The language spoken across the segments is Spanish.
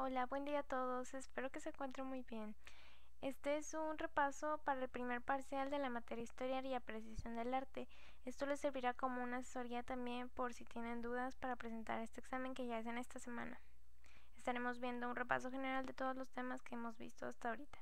Hola, buen día a todos. Espero que se encuentren muy bien. Este es un repaso para el primer parcial de la materia Historia y Apreciación del Arte. Esto les servirá como una asesoría también por si tienen dudas para presentar este examen que ya es en esta semana. Estaremos viendo un repaso general de todos los temas que hemos visto hasta ahorita.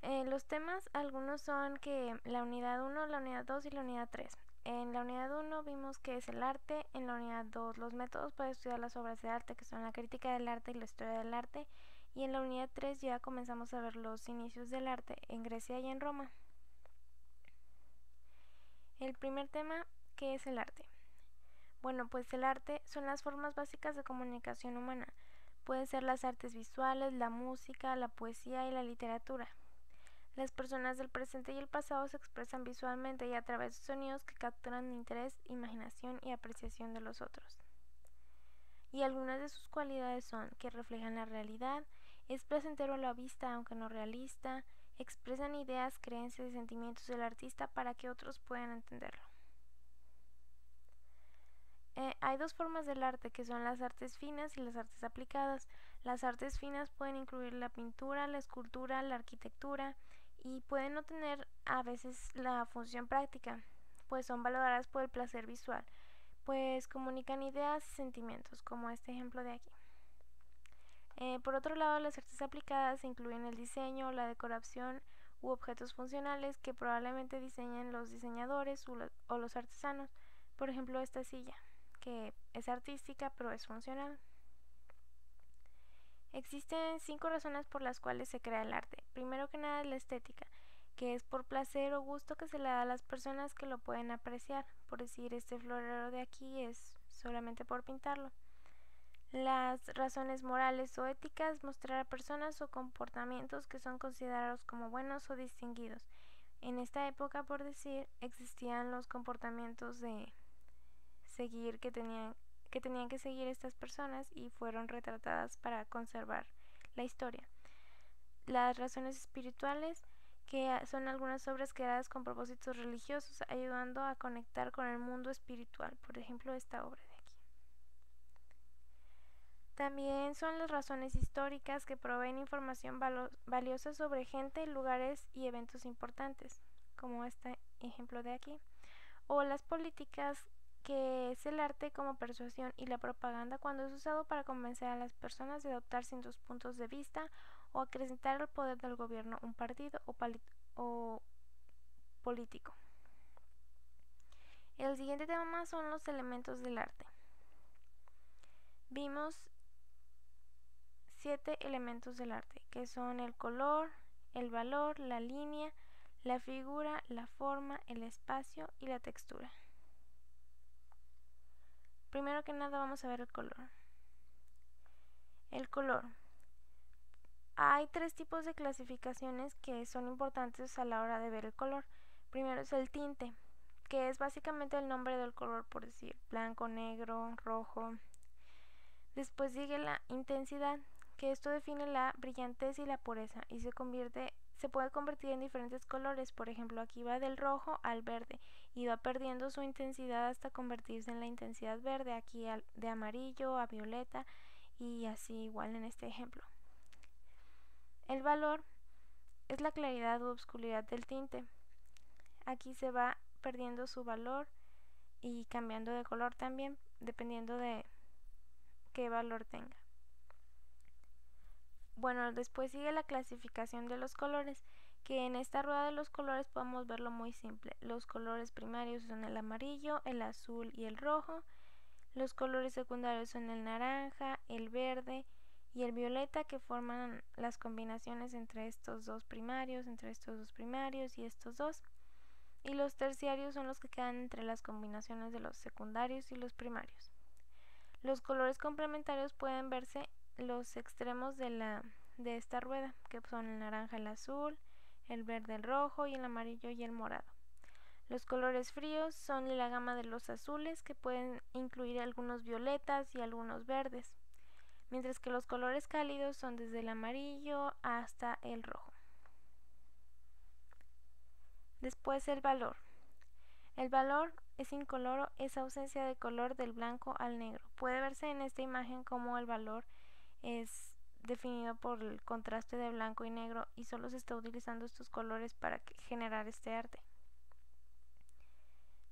Los temas, algunos son que la unidad 1, la unidad 2 y la unidad 3. En la unidad 1 vimos qué es el arte, en la unidad 2 los métodos para estudiar las obras de arte, que son la crítica del arte y la historia del arte, y en la unidad 3 ya comenzamos a ver los inicios del arte en Grecia y en Roma. El primer tema, ¿qué es el arte? Bueno, pues el arte son las formas básicas de comunicación humana. Pueden ser las artes visuales, la música, la poesía y la literatura. Las personas del presente y el pasado se expresan visualmente y a través de sonidos que capturan el interés, imaginación y apreciación de los otros. Y algunas de sus cualidades son que reflejan la realidad, es placentero a la vista aunque no realista, expresan ideas, creencias y sentimientos del artista para que otros puedan entenderlo. Hay dos formas del arte que son las artes finas y las artes aplicadas. Las artes finas pueden incluir la pintura, la escultura, la arquitectura y pueden no tener a veces la función práctica, pues son valoradas por el placer visual, pues comunican ideas y sentimientos, como este ejemplo de aquí. Por otro lado, las artes aplicadas incluyen el diseño, la decoración u objetos funcionales que probablemente diseñen los diseñadores o los artesanos, por ejemplo esta silla, que es artística pero es funcional. Existen 5 razones por las cuales se crea el arte. Primero que nada es la estética, que es por placer o gusto que se le da a las personas que lo pueden apreciar. Por decir, este florero de aquí es solamente por pintarlo. Las razones morales o éticas, mostrar a personas o comportamientos que son considerados como buenos o distinguidos. En esta época, por decir, existían los comportamientos de seguir que tenían que seguir estas personas y fueron retratadas para conservar la historia. Las razones espirituales, que son algunas obras creadas con propósitos religiosos, ayudando a conectar con el mundo espiritual, por ejemplo esta obra de aquí. También son las razones históricas, que proveen información valiosa sobre gente, lugares y eventos importantes, como este ejemplo de aquí. O las políticas, que es el arte como persuasión y la propaganda cuando es usado para convencer a las personas de adoptar ciertos puntos de vista o acrecentar el poder del gobierno, un partido o político. El siguiente tema son los elementos del arte. Vimos 7 elementos del arte, que son el color, el valor, la línea, la figura, la forma, el espacio y la textura. Primero que nada vamos a ver el color. El color. Hay 3 tipos de clasificaciones que son importantes a la hora de ver el color. Primero es el tinte, que es básicamente el nombre del color, por decir blanco, negro, rojo. Después sigue la intensidad, que esto define la brillantez y la pureza y se puede convertir en diferentes colores. Por ejemplo, aquí va del rojo al verde y va perdiendo su intensidad hasta convertirse en la intensidad verde, aquí de amarillo a violeta y así igual en este ejemplo. El valor es la claridad u oscuridad del tinte. Aquí se va perdiendo su valor y cambiando de color también, dependiendo de qué valor tenga. Bueno, después sigue la clasificación de los colores, que en esta rueda de los colores podemos verlo muy simple. Los colores primarios son el amarillo, el azul y el rojo. Los colores secundarios son el naranja, el verde y el violeta, que forman las combinaciones entre estos dos primarios y estos dos. Y los terciarios son los que quedan entre las combinaciones de los secundarios y los primarios. Los colores complementarios pueden verse los extremos de esta rueda, que son el naranja, el azul, el verde, el rojo y el amarillo y el morado. Los colores fríos son la gama de los azules, que pueden incluir algunos violetas y algunos verdes, mientras que los colores cálidos son desde el amarillo hasta el rojo. Después el valor. El valor es incoloro, es ausencia de color del blanco al negro. Puede verse en esta imagen como el valor es definido por el contraste de blanco y negro y solo se está utilizando estos colores para generar este arte.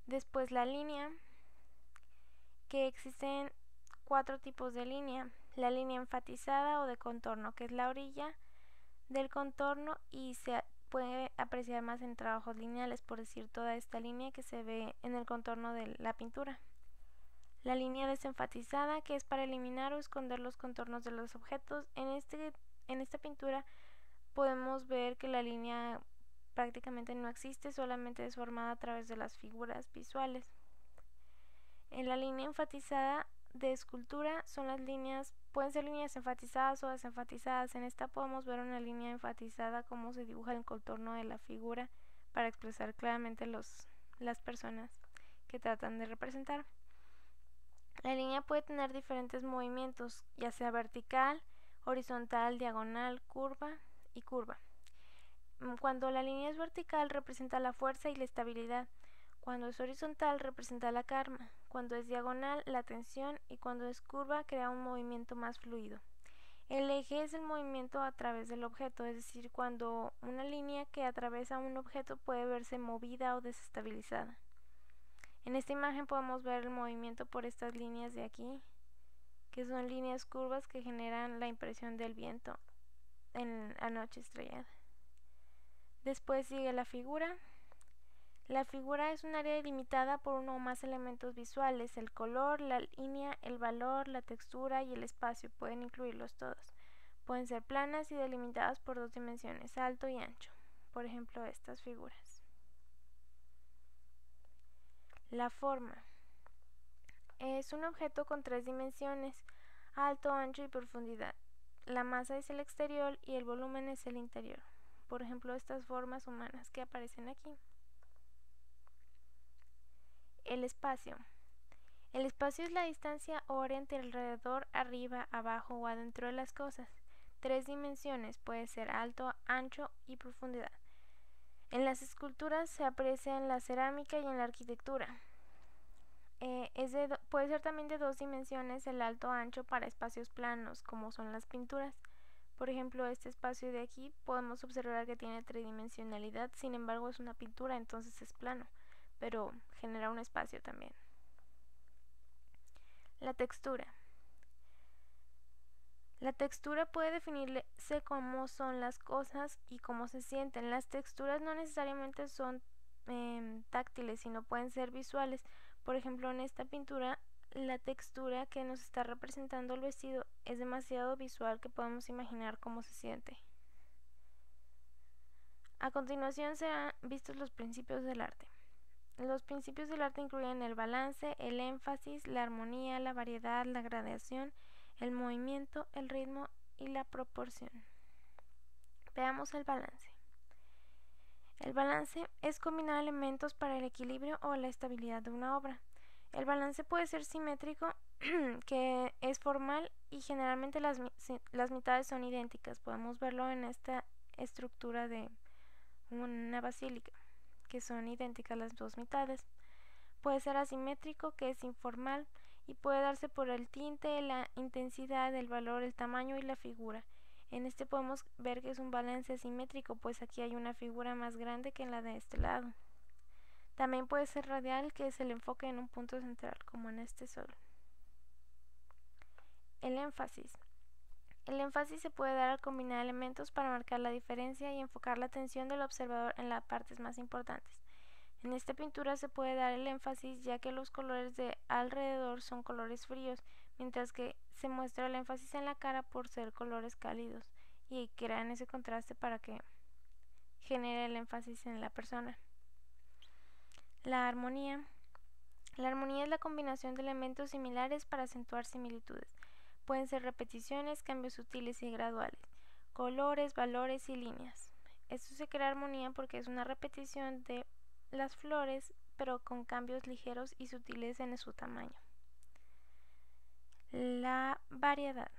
Después la línea, que existen 4 tipos de línea. La línea enfatizada o de contorno, que es la orilla del contorno y se puede apreciar más en trabajos lineales, por decir toda esta línea que se ve en el contorno de la pintura. La línea desenfatizada, que es para eliminar o esconder los contornos de los objetos. En esta pintura podemos ver que la línea prácticamente no existe, solamente es formada a través de las figuras visuales. En la línea enfatizada de escultura son las líneas, pueden ser líneas enfatizadas o desenfatizadas. En esta podemos ver una línea enfatizada, como se dibuja el contorno de la figura para expresar claramente las personas que tratan de representar. La línea puede tener diferentes movimientos, ya sea vertical, horizontal, diagonal, curva y curva. Cuando la línea es vertical representa la fuerza y la estabilidad. Cuando es horizontal representa la calma. Cuando es diagonal la tensión y cuando es curva crea un movimiento más fluido. El eje es el movimiento a través del objeto, es decir, cuando una línea que atraviesa un objeto puede verse movida o desestabilizada. En esta imagen podemos ver el movimiento por estas líneas de aquí, que son líneas curvas que generan la impresión del viento en la noche estrellada. Después sigue la figura. La figura es un área delimitada por uno o más elementos visuales. El color, la línea, el valor, la textura y el espacio pueden incluirlos todos. Pueden ser planas y delimitadas por 2 dimensiones, alto y ancho. Por ejemplo, estas figuras. La forma. Es un objeto con 3 dimensiones, alto, ancho y profundidad. La masa es el exterior y el volumen es el interior. Por ejemplo, estas formas humanas que aparecen aquí. El espacio. El espacio es la distancia o área entre alrededor, arriba, abajo o adentro de las cosas. 3 dimensiones, puede ser alto, ancho y profundidad. En las esculturas se aprecia en la cerámica y en la arquitectura. Puede ser también de 2 dimensiones el alto ancho para espacios planos, como son las pinturas. Por ejemplo, este espacio de aquí podemos observar que tiene tridimensionalidad, sin embargo es una pintura, entonces es plano, pero genera un espacio también. La textura. La textura puede definirse cómo son las cosas y cómo se sienten. Las texturas no necesariamente son táctiles, sino pueden ser visuales. Por ejemplo, en esta pintura, la textura que nos está representando el vestido es demasiado visual que podemos imaginar cómo se siente. A continuación serán vistos los principios del arte. Los principios del arte incluyen el balance, el énfasis, la armonía, la variedad, la gradación, el movimiento, el ritmo y la proporción. Veamos el balance. El balance es combinar elementos para el equilibrio o la estabilidad de una obra. El balance puede ser simétrico, que es formal y generalmente las mitades son idénticas. Podemos verlo en esta estructura de una basílica, que son idénticas las 2 mitades. Puede ser asimétrico, que es informal y puede darse por el tinte, la intensidad, el valor, el tamaño y la figura. En este podemos ver que es un balance asimétrico, pues aquí hay una figura más grande que en la de este lado. También puede ser radial, que es el enfoque en un punto central, como en este solo. El énfasis. El énfasis se puede dar al combinar elementos para marcar la diferencia y enfocar la atención del observador en las partes más importantes. En esta pintura se puede dar el énfasis ya que los colores de alrededor son colores fríos, mientras que se muestra el énfasis en la cara por ser colores cálidos y crean ese contraste para que genere el énfasis en la persona. La armonía. La armonía es la combinación de elementos similares para acentuar similitudes. Pueden ser repeticiones, cambios sutiles y graduales, colores, valores y líneas. Esto se crea armonía porque es una repetición de las flores, pero con cambios ligeros y sutiles en su tamaño. La variedad.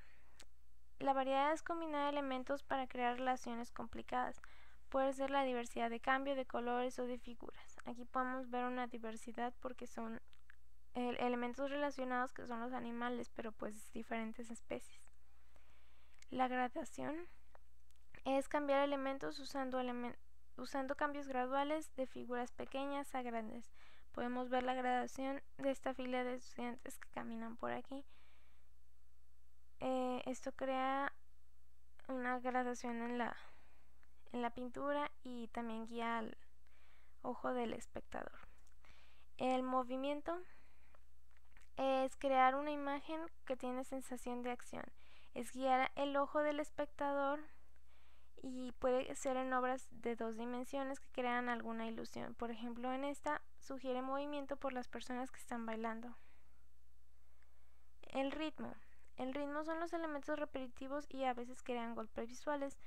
La variedad es combinar elementos para crear relaciones complicadas. Puede ser la diversidad de cambio de colores o de figuras. Aquí podemos ver una diversidad porque son elementos relacionados que son los animales, pero pues diferentes especies. La gradación es cambiar elementos usando cambios graduales de figuras pequeñas a grandes. Podemos ver la gradación de esta fila de estudiantes que caminan por aquí. Esto crea una gradación en la pintura y también guía al ojo del espectador. El movimiento es crear una imagen que tiene sensación de acción. Es guiar el ojo del espectador y puede ser en obras de 2 dimensiones que crean alguna ilusión. Por ejemplo, en esta sugiere movimiento por las personas que están bailando. El ritmo. El ritmo son los elementos repetitivos y a veces crean golpes visuales.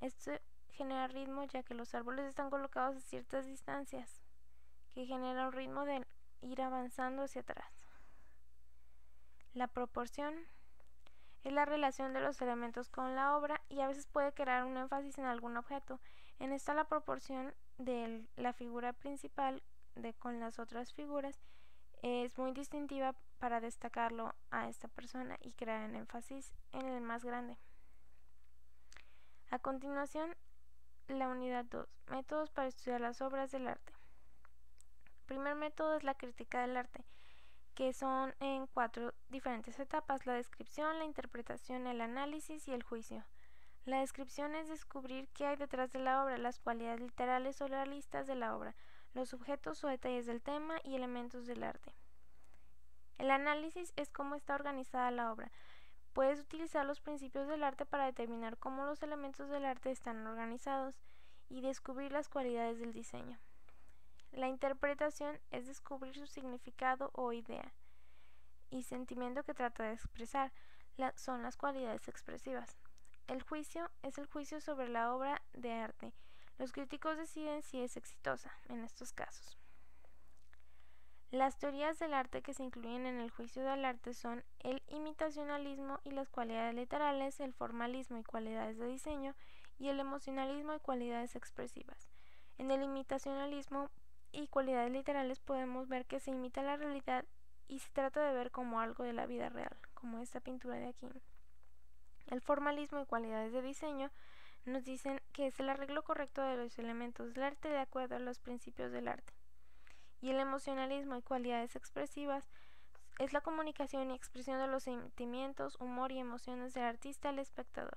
Esto genera ritmo ya que los árboles están colocados a ciertas distancias, que genera un ritmo de ir avanzando hacia atrás. La proporción es la relación de los elementos con la obra y a veces puede crear un énfasis en algún objeto. En esta la proporción de la figura principal con las otras figuras es muy distintiva para destacarlo a esta persona y crear un énfasis en el más grande. A continuación, la unidad 2, métodos para estudiar las obras del arte. El primer método es la crítica del arte, que son en 4 diferentes etapas: la descripción, la interpretación, el análisis y el juicio. La descripción es descubrir qué hay detrás de la obra, las cualidades literales o realistas de la obra, los objetos o detalles del tema y elementos del arte. El análisis es cómo está organizada la obra. Puedes utilizar los principios del arte para determinar cómo los elementos del arte están organizados y descubrir las cualidades del diseño. La interpretación es descubrir su significado o idea y sentimiento que trata de expresar. Son las cualidades expresivas. El juicio es el juicio sobre la obra de arte. Los críticos deciden si es exitosa en estos casos. Las teorías del arte que se incluyen en el juicio del arte son el imitacionalismo y las cualidades literales, el formalismo y cualidades de diseño, y el emocionalismo y cualidades expresivas. En el imitacionalismo y cualidades literales podemos ver que se imita la realidad y se trata de ver como algo de la vida real, como esta pintura de aquí. El formalismo y cualidades de diseño nos dicen que es el arreglo correcto de los elementos del arte de acuerdo a los principios del arte. Y el emocionalismo y cualidades expresivas es la comunicación y expresión de los sentimientos, humor y emociones del artista al espectador.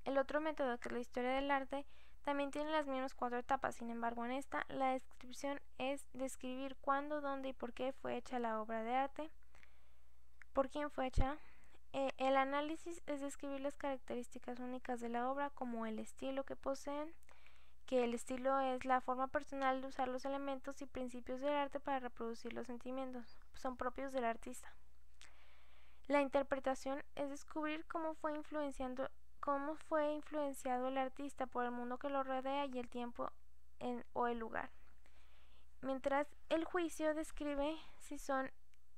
El otro método, que es la historia del arte, también tiene las mismas 4 etapas. Sin embargo, en esta, la descripción es describir cuándo, dónde y por qué fue hecha la obra de arte, por quién fue hecha. El análisis es describir las características únicas de la obra, como el estilo que poseen, que el estilo es la forma personal de usar los elementos y principios del arte para reproducir los sentimientos, son propios del artista. La interpretación es descubrir cómo fue influenciado el artista por el mundo que lo rodea y el tiempo o el lugar. Mientras el juicio describe si son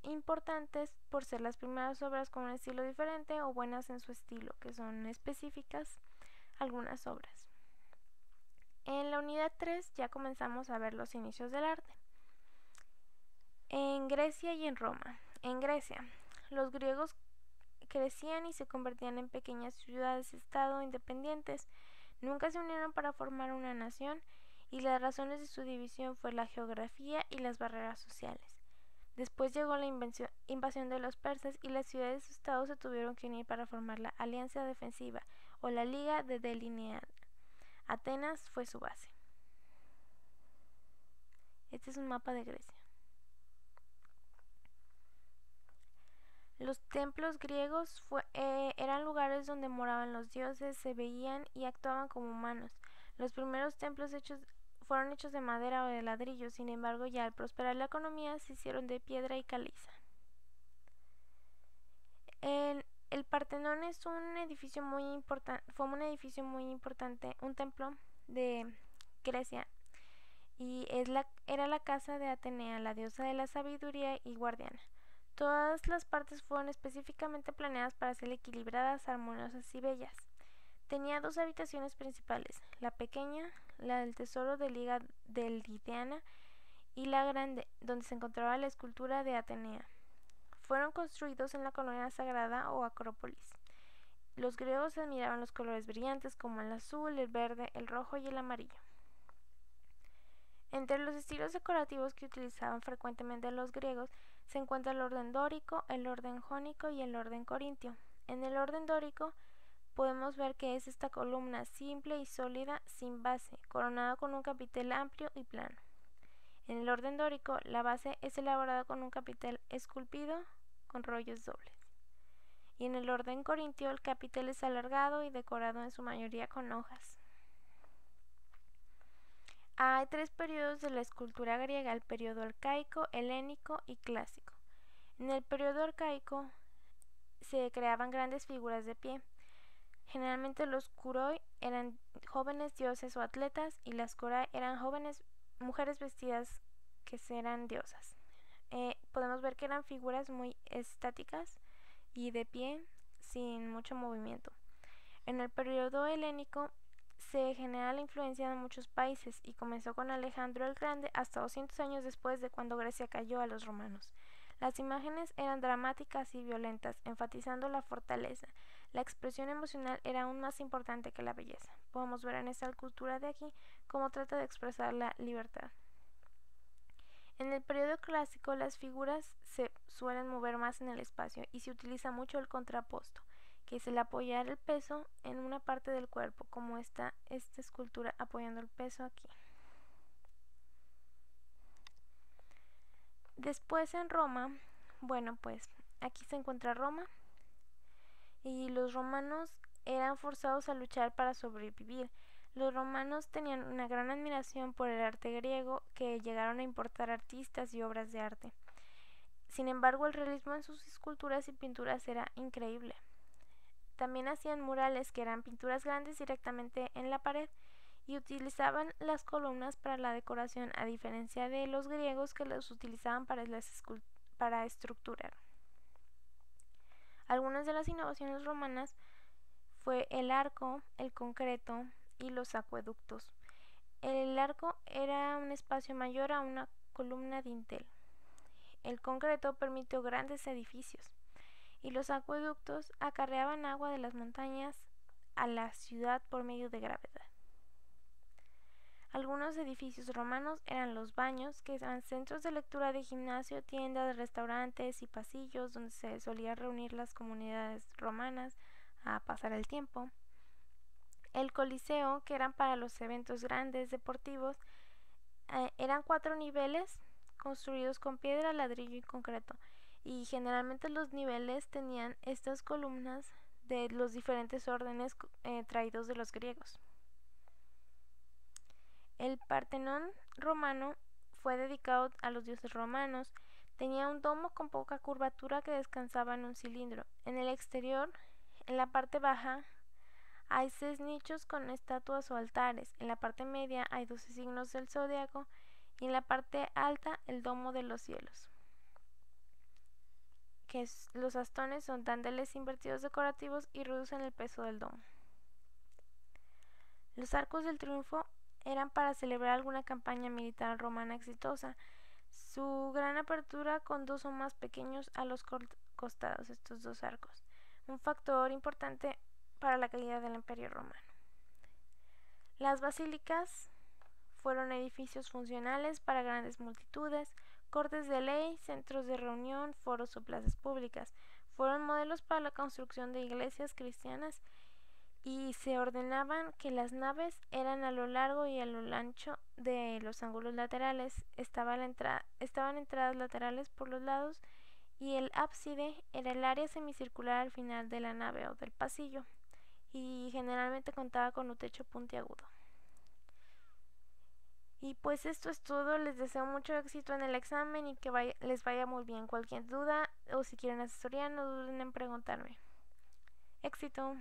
importantes por ser las primeras obras con un estilo diferente o buenas en su estilo, que son específicas algunas obras. En la unidad 3 ya comenzamos a ver los inicios del arte. En Grecia y en Roma. En Grecia, los griegos crecían y se convertían en pequeñas ciudades-estado independientes. Nunca se unieron para formar una nación y las razones de su división fue la geografía y las barreras sociales. Después llegó la invasión de los persas y las ciudades-estado se tuvieron que unir para formar la Alianza Defensiva o la Liga de Delinead. Atenas fue su base. Este es un mapa de Grecia. Los templos griegos eran lugares donde moraban los dioses, se veían y actuaban como humanos. Los primeros templos fueron hechos de madera o de ladrillo, sin embargo, ya al prosperar la economía se hicieron de piedra y caliza. El Partenón es un edificio muy importante, un templo de Grecia, y era la casa de Atenea, la diosa de la sabiduría y guardiana. Todas las partes fueron específicamente planeadas para ser equilibradas, armoniosas y bellas. Tenía 2 habitaciones principales, la pequeña, la del tesoro de Lidiana, y la grande, donde se encontraba la escultura de Atenea. Fueron construidos en la colonia sagrada o Acrópolis. Los griegos admiraban los colores brillantes como el azul, el verde, el rojo y el amarillo. Entre los estilos decorativos que utilizaban frecuentemente los griegos se encuentra el orden dórico, el orden jónico y el orden corintio. En el orden dórico podemos ver que es esta columna simple y sólida sin base, coronada con un capitel amplio y plano. En el orden dórico, la base es elaborada con un capitel esculpido con rollos dobles. Y en el orden corintio, el capitel es alargado y decorado en su mayoría con hojas. Hay tres periodos de la escultura griega: el periodo arcaico, helénico y clásico. En el periodo arcaico se creaban grandes figuras de pie. Generalmente los kuroi eran jóvenes dioses o atletas y las korai eran jóvenes mujeres vestidas que eran diosas. Podemos ver que eran figuras muy estáticas y de pie sin mucho movimiento. En el periodo helénico se genera la influencia de muchos países y comenzó con Alejandro el Grande hasta 200 años después de cuando Grecia cayó a los romanos. Las imágenes eran dramáticas y violentas, enfatizando la fortaleza. La expresión emocional era aún más importante que la belleza. Podemos ver en esta cultura de aquí cómo trata de expresar la libertad. En el periodo clásico, las figuras se suelen mover más en el espacio y se utiliza mucho el contrapposto, que es el apoyar el peso en una parte del cuerpo, como esta escultura apoyando el peso aquí. Después en Roma, bueno, pues aquí se encuentra Roma y los romanos eran forzados a luchar para sobrevivir. Los romanos tenían una gran admiración por el arte griego, que llegaron a importar artistas y obras de arte. Sin embargo, el realismo en sus esculturas y pinturas era increíble. También hacían murales, que eran pinturas grandes directamente en la pared, y utilizaban las columnas para la decoración, a diferencia de los griegos, que los utilizaban para estructurar. Algunas de las innovaciones romanas fue el arco, el concreto y los acueductos. El arco era un espacio mayor a una columna dintel. El concreto permitió grandes edificios y los acueductos acarreaban agua de las montañas a la ciudad por medio de gravedad. Algunos edificios romanos eran los baños, que eran centros de lectura, de gimnasio, tiendas, restaurantes y pasillos donde se solía reunir las comunidades romanas a pasar el tiempo. El Coliseo, que eran para los eventos grandes deportivos, eran 4 niveles construidos con piedra, ladrillo y concreto, y generalmente los niveles tenían estas columnas de los diferentes órdenes traídos de los griegos. El Partenón romano fue dedicado a los dioses romanos. Tenía un domo con poca curvatura que descansaba en un cilindro. En el exterior, en la parte baja, hay 6 nichos con estatuas o altares. En la parte media hay 12 signos del zodiaco y en la parte alta el domo de los cielos. Los astones son tandeles invertidos decorativos y reducen el peso del domo. Los arcos del triunfo eran para celebrar alguna campaña militar romana exitosa. Su gran apertura con 2 o más pequeños a los costados, estos 2 arcos, un factor importante para la caída del Imperio Romano. Las basílicas fueron edificios funcionales para grandes multitudes, cortes de ley, centros de reunión, foros o plazas públicas. Fueron modelos para la construcción de iglesias cristianas y se ordenaban que las naves eran a lo largo y a lo ancho de los ángulos laterales. Estaban entradas laterales por los lados y el ábside era el área semicircular al final de la nave o del pasillo, y generalmente contaba con un techo puntiagudo. Y pues esto es todo. Les deseo mucho éxito en el examen y que les vaya muy bien. Cualquier duda o si quieren asesoría, no duden en preguntarme. Éxito.